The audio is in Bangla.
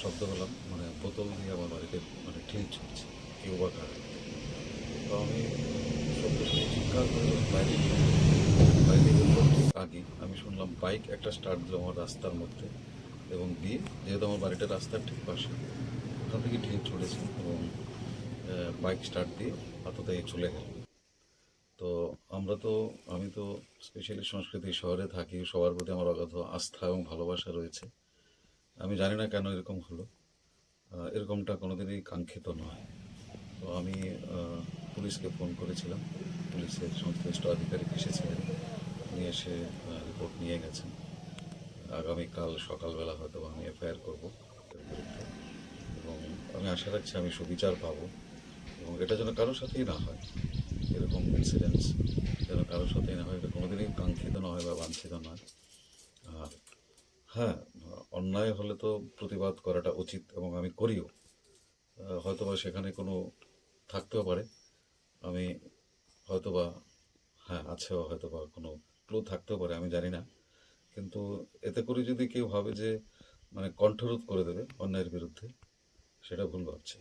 শব্দ পেলাম, মানে বোতল দিয়ে আমার বাড়িতে মানে ঢিল ছুটছে, কেউ বা কারা। তো আমি শব্দ শুনে চিৎকার করে যখন বাইরে বেরোবার ঠিক আগেই আমি শুনলাম বাইক একটা স্টার্ট দিল আমার রাস্তার মধ্যে, এবং দিয়ে যেহেতু আমার বাড়িটা রাস্তার ঠিক পাশে, ওখান থেকে ঢিল ছুটেছে এবং বাইক স্টার্ট দিয়ে আততায়ী চলে গেল। তো আমরা তো আমি তো স্পেশালি সংস্কৃতি শহরে থাকি, সবার প্রতি আমার অগাধ আস্থা এবং ভালোবাসা রয়েছে। আমি জানি না কেন এরকম হলো। এরকমটা কোনোদিনই কাঙ্ক্ষিত নয়। তো আমি পুলিশকে ফোন করেছিলাম। পুলিশের সংশ্লিষ্ট আধিকারিক এসেছিলেন, উনি এসে রিপোর্ট নিয়ে গেছেন। আগামীকাল সকালবেলা হয়তো আমি এফআইআর করবো এর বিরুদ্ধে, এবং আমি আশা রাখছি আমি সুবিচার পাবো, এবং এটা যেন কারোর সাথেই না হয়। এরকম ইনসিডেন্টস যেন কারোর সাথেই না হয়, এটা কোনোদিনই কাঙ্ক্ষিত নয় বা বাঞ্ছিত নয়। আর হ্যাঁ, অন্যায় হলে তো প্রতিবাদ করাটা উচিত এবং আমি করিও। হয়তোবা সেখানে কোনো থাকতেও পারে, আমি হয়তোবা, হ্যাঁ আছেও, হয়তোবা কোনো ক্লু থাকতেও পারে, আমি জানি না। কিন্তু এতে করে যদি কেউ ভাবে যে মানে কণ্ঠরোধ করে দেবে অন্যায়ের বিরুদ্ধে, সেটা ভুল ভাবছে।